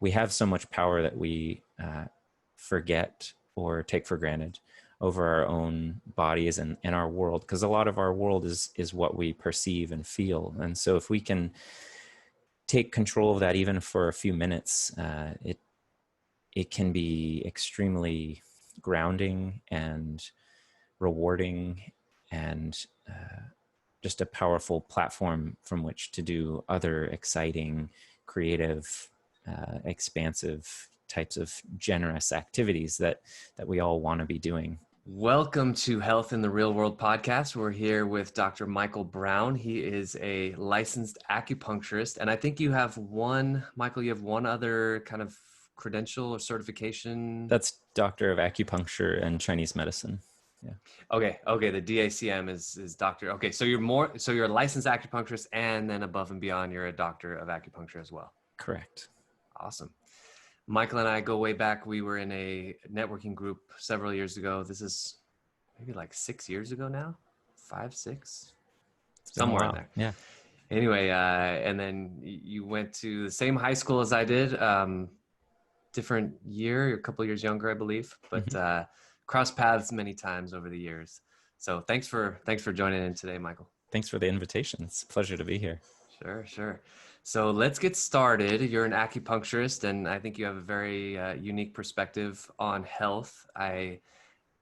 we have so much power that we forget or take for granted over our own bodies and our world, because a lot of our world is what we perceive and feel. And so if we can take control of that even for a few minutes, it can be extremely grounding and rewarding, and just a powerful platform from which to do other exciting, creative, expansive types of generous activities that we all want to be doing. Welcome to Health in the Real World podcast. We're here with Dr. Michael Brown. He is a licensed acupuncturist. And I think you have one other kind of credential or certification. That's Doctor of Acupuncture and Chinese Medicine. Yeah. Okay. The DACM is doctor. Okay. So you're a licensed acupuncturist, and then above and beyond, you're a doctor of acupuncture as well. Correct. Awesome. Michael and I go way back. We were in a networking group several years ago. This is maybe like 6 years ago now, 5, 6, somewhere in there. Yeah. Anyway, and then you went to the same high school as I did, different year, a couple years younger, I believe, but crossed paths many times over the years. So thanks for joining in today, Michael. Thanks for the invitation. It's a pleasure to be here. Sure. So let's get started. You're an acupuncturist, and I think you have a very unique perspective on health. I've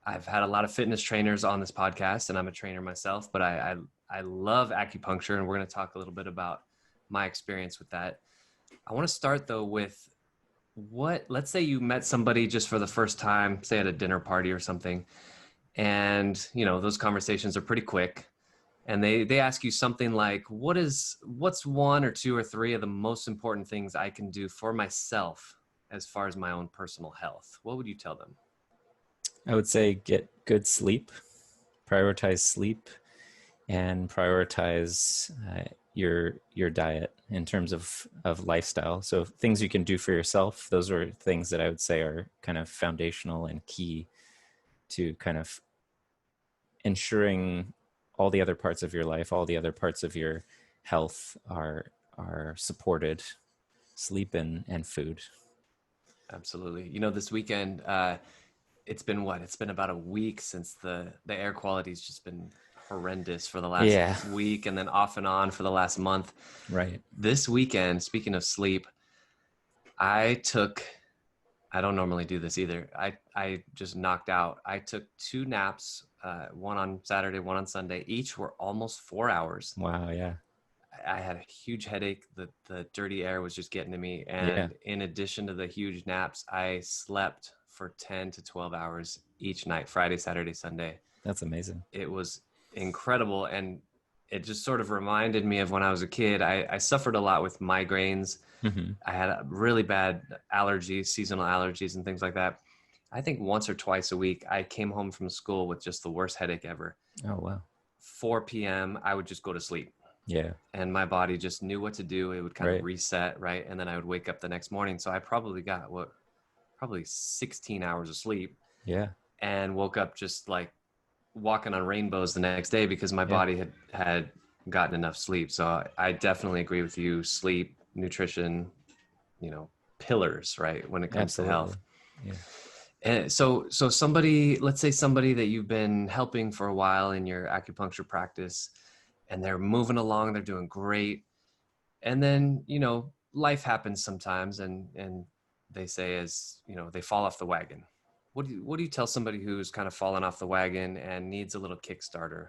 had a lot of fitness trainers on this podcast, and I'm a trainer myself, but I love acupuncture, and we're going to talk a little bit about my experience with that. I want to start though with let's say you met somebody just for the first time, say at a dinner party or something, and those conversations are pretty quick. And they ask you something like, what's 1 or 2 or 3 of the most important things I can do for myself as far as my own personal health? What would you tell them? I would say get good sleep, prioritize sleep, and prioritize your diet in terms of lifestyle. So things you can do for yourself, those are things that I would say are kind of foundational and key to kind of ensuring all the other parts of your life, all the other parts of your health are supported. Sleep and food. Absolutely. This weekend, it's been about a week since the air quality's just been horrendous for the last week, and then off and on for the last month. Right. This weekend, speaking of sleep, I don't normally do this either. I just knocked out. I took 2 naps, one on Saturday, one on Sunday. Each were almost 4 hours. Wow. Yeah. I had a huge headache. The dirty air was just getting to me. And in addition to the huge naps, I slept for 10 to 12 hours each night, Friday, Saturday, Sunday. That's amazing. It was incredible. And it just sort of reminded me of when I was a kid. I suffered a lot with migraines. Mm-hmm. I had really bad allergies, seasonal allergies and things like that. I think once or twice a week, I came home from school with just the worst headache ever. Oh, wow. 4 p.m., I would just go to sleep. Yeah. And my body just knew what to do. It would kind of reset, right? And then I would wake up the next morning. So I probably got, probably 16 hours of sleep. Yeah. And woke up just like walking on rainbows the next day because my body had gotten enough sleep. So I definitely agree with you. Sleep, nutrition, pillars, right? When it comes to health. Yeah. And so somebody, let's say somebody that you've been helping for a while in your acupuncture practice, and they're moving along, they're doing great. And then, life happens sometimes, and they say, they fall off the wagon. What do you tell somebody who's kind of fallen off the wagon and needs a little Kickstarter?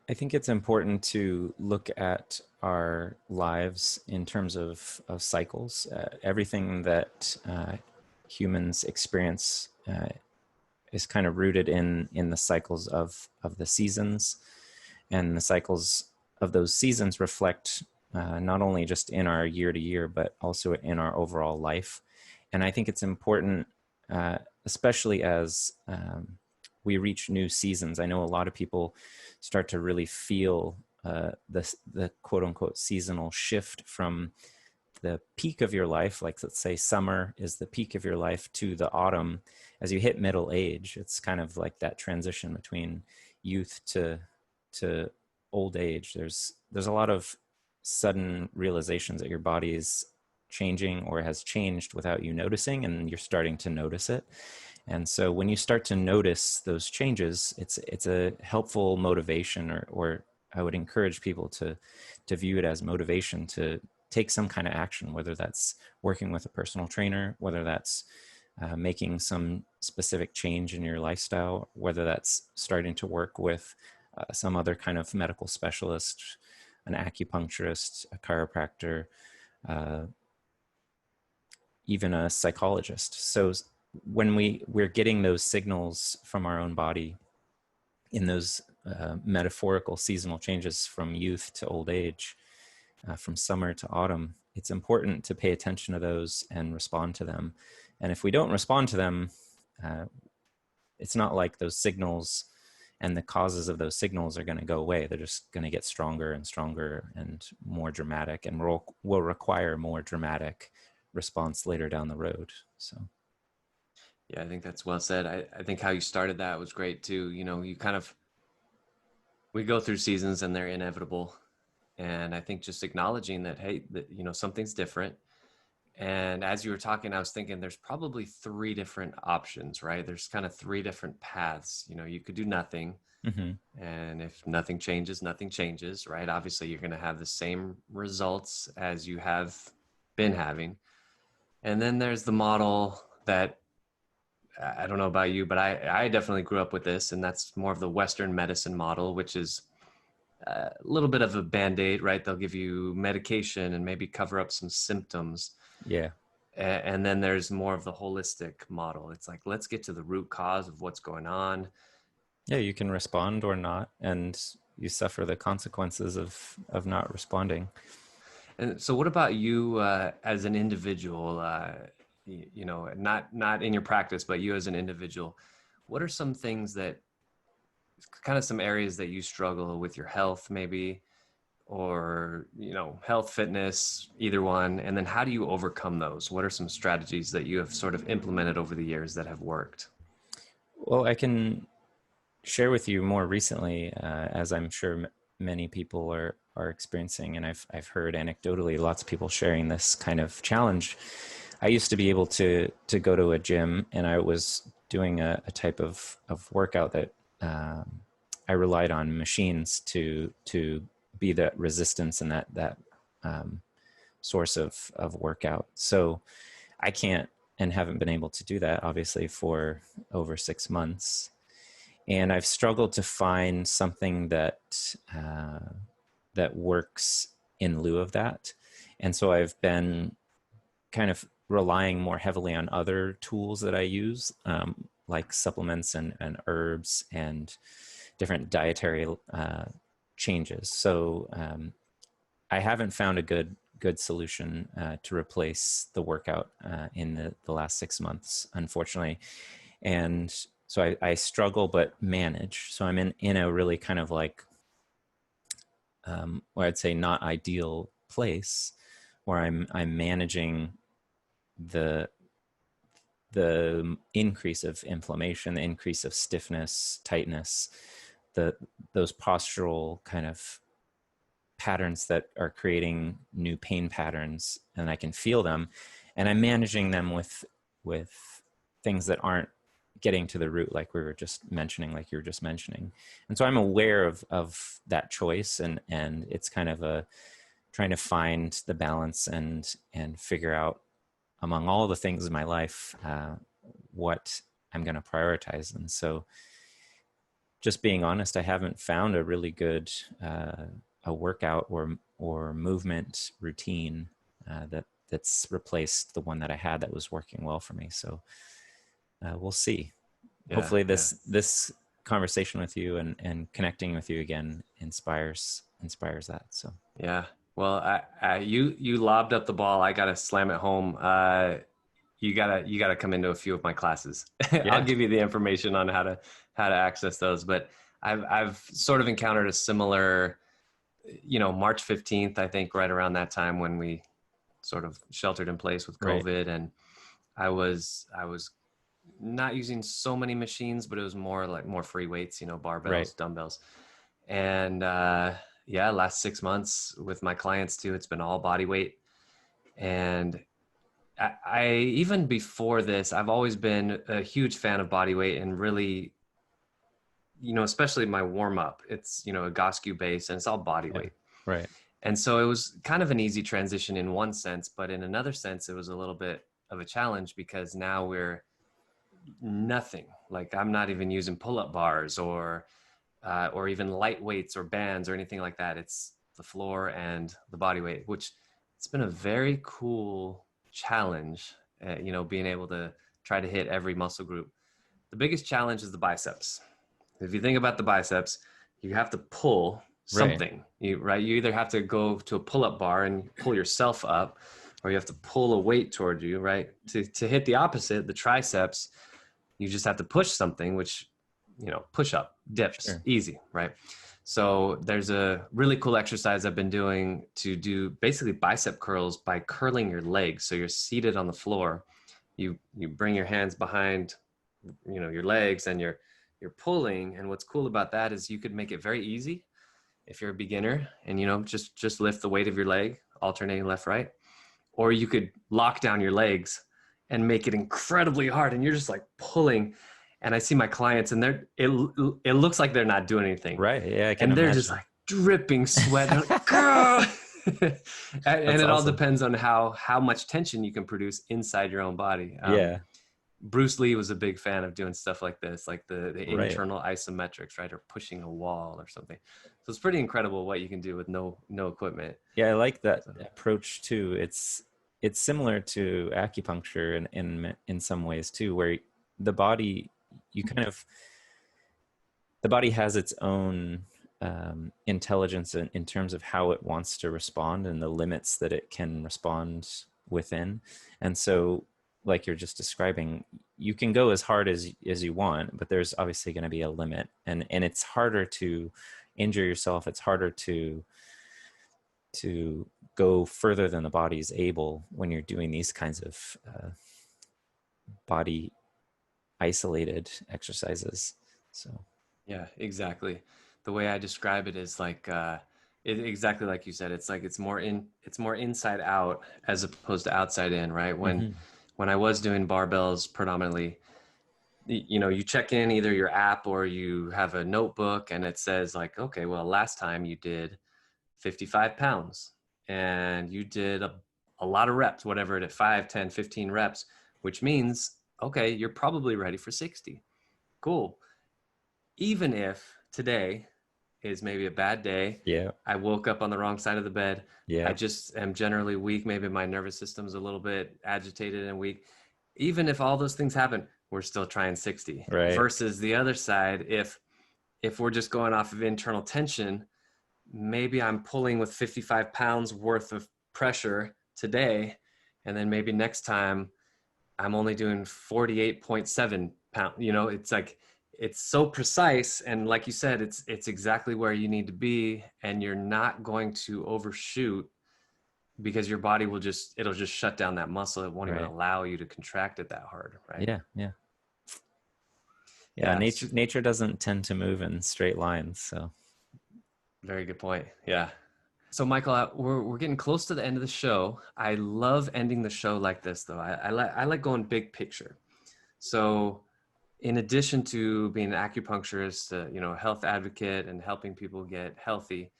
I think it's important to look at our lives in terms of cycles. Everything that humans experience is kind of rooted in the cycles of the seasons, and the cycles of those seasons reflect not only just in our year to year, but also in our overall life. And I think it's important, especially as we reach new seasons. I know a lot of people start to really feel the quote unquote seasonal shift from the peak of your life, like let's say summer is the peak of your life, to the autumn. As you hit middle age, it's kind of like that transition between youth to old age. There's a lot of sudden realizations that your body is changing or has changed without you noticing, and you're starting to notice it. And so when you start to notice those changes, it's a helpful motivation, or I would encourage people to view it as motivation to take some kind of action, whether that's working with a personal trainer, whether that's making some specific change in your lifestyle, whether that's starting to work with some other kind of medical specialist, an acupuncturist, a chiropractor, uh, even a psychologist. So when we're getting those signals from our own body in those metaphorical seasonal changes from youth to old age, from summer to autumn, it's important to pay attention to those and respond to them. And if we don't respond to them, it's not like those signals and the causes of those signals are going to go away. They're just going to get stronger and stronger and more dramatic, and will require more dramatic response later down the road. So Yeah, I think that's well said. I think how you started that was great too. We go through seasons and they're inevitable. And I think just acknowledging that, hey, something's different. And as you were talking, I was thinking there's probably three different options, right? There's kind of three different paths. You could do nothing. mm-hmm. And if nothing changes, nothing changes, right? Obviously, you're going to have the same results as you have been having. And then there's the model that I don't know about you, but I definitely grew up with this, and that's more of the Western medicine model, which is a little bit of a band-aid, right? They'll give you medication and maybe cover up some symptoms. Yeah. And then there's more of the holistic model. It's like, let's get to the root cause of what's going on. Yeah, you can respond or not, and you suffer the consequences of not responding. And so what about you as an individual, not in your practice, but you as an individual? What are some things that, kind of some areas that you struggle with your health maybe, or, health, fitness, either one? And then how do you overcome those? What are some strategies that you have sort of implemented over the years that have worked? Well, I can share with you more recently, as I'm sure many people are experiencing, and I've heard anecdotally lots of people sharing this kind of challenge. I used to be able to go to a gym, and I was doing a type of workout that I relied on machines to be that resistance and that source of workout. So I can't and haven't been able to do that, obviously, for over 6 months. And I've struggled to find something that works in lieu of that. And so I've been kind of relying more heavily on other tools that I use, like supplements and herbs and different dietary changes. So I haven't found a good solution to replace the workout in the last 6 months, unfortunately. And so I struggle but manage. So I'm in a really kind of like, where I'd say not ideal place, where I'm managing the increase of inflammation, the increase of stiffness, tightness, those postural kind of patterns that are creating new pain patterns, and I can feel them, and I'm managing them with things that aren't getting to the root, like you were just mentioning. And so I'm aware of that choice, and it's kind of trying to find the balance and figure out among all the things in my life what I'm going to prioritize. And so, just being honest, I haven't found a really good a workout or movement routine that's replaced the one that I had that was working well for me. So we'll see. Yeah, Hopefully yeah. this conversation with you and connecting with you again inspires that. So Yeah. Well, you lobbed up the ball. I gotta slam it home. You gotta come into a few of my classes. I'll yeah, give you the information on how to access those. But I've sort of encountered a similar, March 15th, I think, right around that time when we sort of sheltered in place with right, COVID, and I was not using so many machines, but it was more free weights, right. barbells, dumbbells. And yeah, last 6 months with my clients too, it's been all body weight. And I even before this, I've always been a huge fan of body weight and really, especially my warm up. It's, a Goscu base and it's all body Yeah. weight. Right. And so it was kind of an easy transition in one sense, but in another sense, it was a little bit of a challenge because now we're nothing. Like I'm not even using pull-up bars or even light weights or bands or anything like that. It's the floor and the body weight, which it's been a very cool challenge. Being able to try to hit every muscle group. The biggest challenge is the biceps. If you think about the biceps, you have to pull Right. something, right? You either have to go to a pull-up bar and pull yourself up, or you have to pull a weight toward you, right? To hit the opposite, the triceps, you just have to push something, which, push up, dips, Sure. easy, right? So there's a really cool exercise I've been doing to do basically bicep curls by curling your legs. So you're seated on the floor. You bring your hands behind, your legs, and you're pulling. And what's cool about that is you could make it very easy if you're a beginner and just lift the weight of your leg alternating left right, or you could lock down your legs and make it incredibly hard and you're just like pulling. And I see my clients and it looks like they're not doing anything Right. Yeah, I can and they're just imagine. like dripping sweat. They're like, "Grr!" And That's it all awesome. depends on how much tension you can produce inside your own body. Yeah. Bruce Lee was a big fan of doing stuff like this, like the Right. internal isometrics, right? Or pushing a wall or something. So it's pretty incredible what you can do with no equipment. Yeah, I like that So approach too. It's similar to acupuncture in some ways too, where the body you kind of the body has its own intelligence in terms of how it wants to respond and the limits that it can respond within. And so, like you're just describing, you can go as hard as you want, but there's obviously going to be a limit, and it's harder to injure yourself. It's harder to go further than the body is able when you're doing these kinds of body isolated exercises. So yeah, exactly. The way I describe it is like exactly like you said. It's like it's more inside out as opposed to outside in, right? mhm. When I was doing barbells predominantly, you check in either your app or you have a notebook and it says like, okay, well, last time you did 55 pounds and you did a lot of reps, whatever it is, 5, 10, 15 reps, which means, okay, you're probably ready for 60. Cool. Even if today is maybe a bad day, Yeah, I woke up on the wrong side of the bed, I yeah, just am generally weak, maybe my nervous system's a little bit agitated and weak. Even if all those things happen, we're still trying 60. right, Versus the other side, if we're just going off of internal tension, maybe I'm pulling with 55 pounds worth of pressure today. And then maybe next time I'm only doing 48.7 pounds. It's like, it's so precise. And like you said, it's exactly where you need to be. And you're not going to overshoot because your body it'll just shut down that muscle. It won't even right. allow you to contract it that hard. Right. Yeah, yeah, yeah. Yeah. Nature doesn't tend to move in straight lines, so Very good point. Yeah. So, Michael, we're getting close to the end of the show. I love ending the show like this, though. I like going big picture. So, in addition to being an acupuncturist, a health advocate, and helping people get healthy,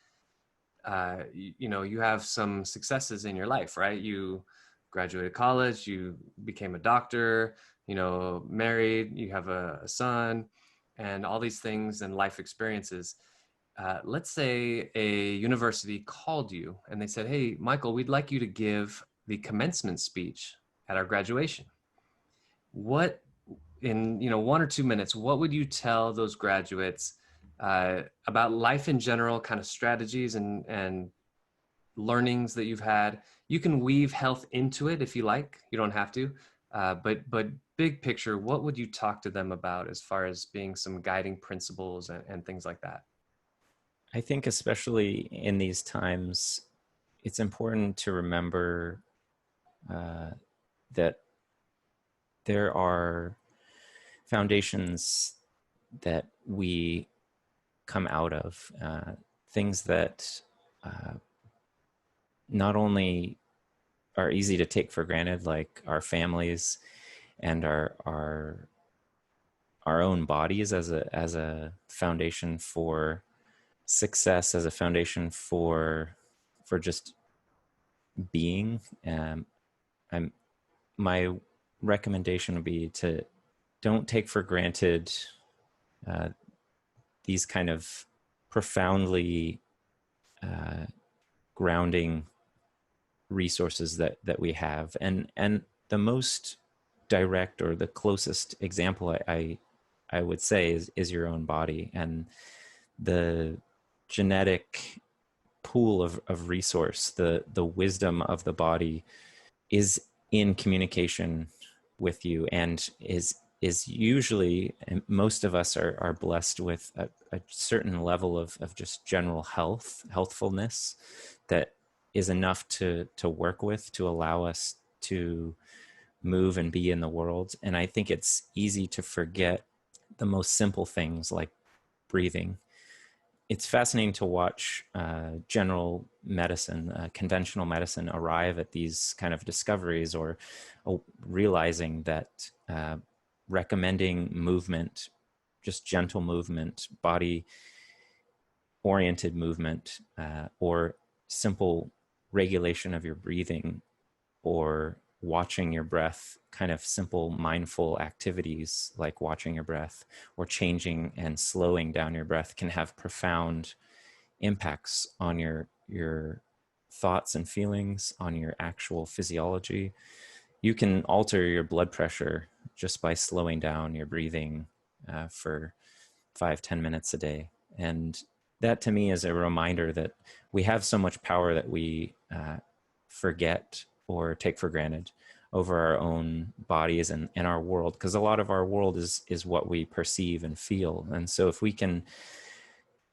you have some successes in your life, right? You graduated college, you became a doctor, married, you have a son, and all these things and life experiences. Let's say a university called you and they said, "Hey, Michael, we'd like you to give the commencement speech at our graduation." What, in 1 or 2 minutes, what would you tell those graduates about life in general, kind of strategies and learnings that you've had? You can weave health into it if you like. You don't have to, but big picture, what would you talk to them about as far as being some guiding principles and things like that? I think especially in these times, it's important to remember uh, that there are foundations that we come out of, things that not only are easy to take for granted, like our families and our own bodies as a foundation for success, as a foundation for just being. I'm my recommendation would be to don't take for granted uh, these kind of profoundly uh, grounding resources that we have, and the most direct or the closest example I would say is your own body, and the genetic pool of resource, the wisdom of the body is in communication with you, and is usually, and most of us are blessed with a certain level of just general healthfulness that is enough to work with, to allow us to move and be in the world. And I think it's easy to forget the most simple things like breathing. It's fascinating to watch general medicine, conventional medicine, arrive at these kind of discoveries, or realizing that recommending movement, just gentle movement, body oriented movement, or simple regulation of your breathing, or watching your breath, kind of simple mindful activities like watching your breath or changing and slowing down your breath, can have profound impacts on your thoughts and feelings, on your actual physiology. You can alter your blood pressure just by slowing down your breathing for 5-10 minutes a day. And that to me is a reminder that we have so much power that we forget or take for granted over our own bodies and our world, because a lot of our world is what we perceive and feel. And so if we can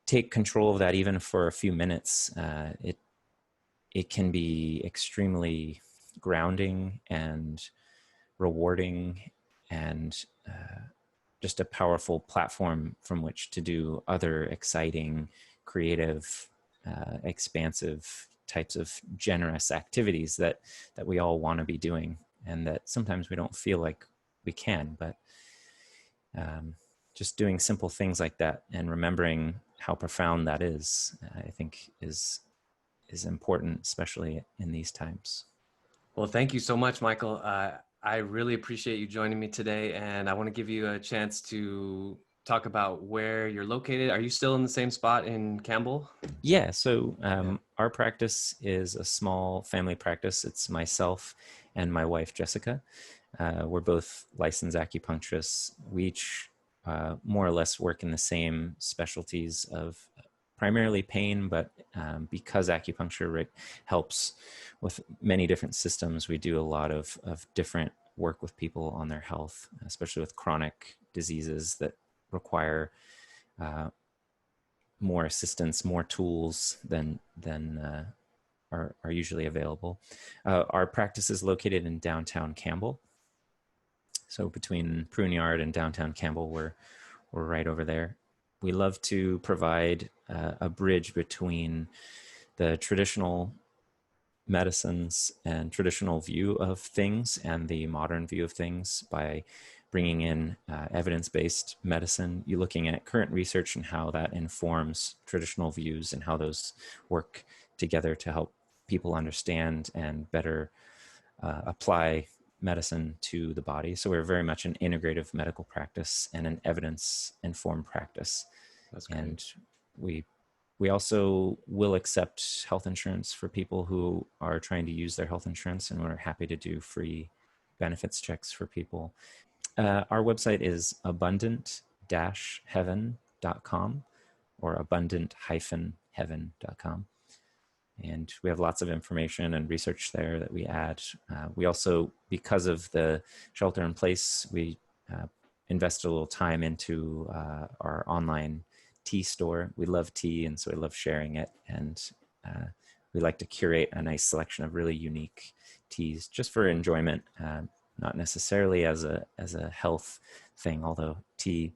take control of that even for a few minutes, it can be extremely grounding and rewarding, and just a powerful platform from which to do other exciting, creative, expansive types of generous activities that we all want to be doing, and that sometimes we don't feel like we can. But just doing simple things like that and remembering how profound that is, I think is important, especially in these times. Well, thank you so much, Michael. I really appreciate you joining me today, and I want to give you a chance to talk about where you're located. Are you still in the same spot in Campbell? Yeah, so Yeah. our practice is a small family practice. It's myself and my wife, Jessica. We're both licensed acupuncturists. We each more or less work in the same specialties of primarily pain, but because acupuncture helps with many different systems, we do a lot of different work with people on their health, especially with chronic diseases that require more assistance, more tools than are usually available. Our practice is located in downtown Campbell, so between Pruneyard and downtown Campbell, we're right over there. We love to provide a bridge between the traditional medicines and traditional view of things and the modern view of things by bringing in evidence-based medicine. You're looking at current research and how that informs traditional views and how those work together to help people understand and better apply medicine to the body. So we're very much an integrative medical practice and an evidence-informed practice. That's great. And we also will accept health insurance for people who are trying to use their health insurance, and we're happy to do free benefits checks for people. Our website is abundant-heaven.com or abundant-heaven.com. And we have lots of information and research there that we add. We also, because of the shelter in place, we invested a little time into our online tea store. We love tea, and so we love sharing it. And we like to curate a nice selection of really unique teas just for enjoyment, not necessarily as a health thing, although tea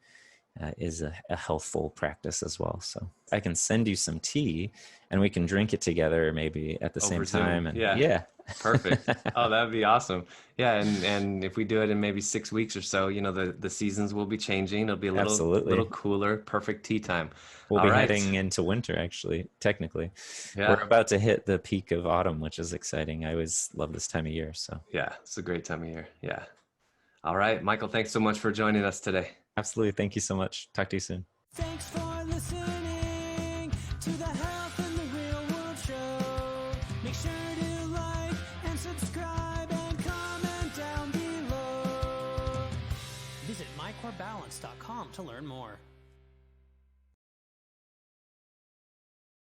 is a healthful practice as well. So I can send you some tea and we can drink it together maybe at the Over same Zoom. time. And Yeah. yeah, Perfect. Oh, that'd be awesome. Yeah, and if we do it in maybe 6 weeks or so, the seasons will be changing. It'll be a little absolutely. cooler. Perfect tea time. We'll All be right. heading into winter, actually, technically. We're Yeah. about to hit the peak of autumn, which is exciting. I always love this time of year. So Yeah, it's a great time of year. Yeah. All right, Michael, thanks so much for joining us today. absolutely. Thank you so much. Talk to you soon. Thanks for listening to the Health in the Real World Show. Make sure to like and subscribe and comment down below. Visit mycorebalance.com to learn more.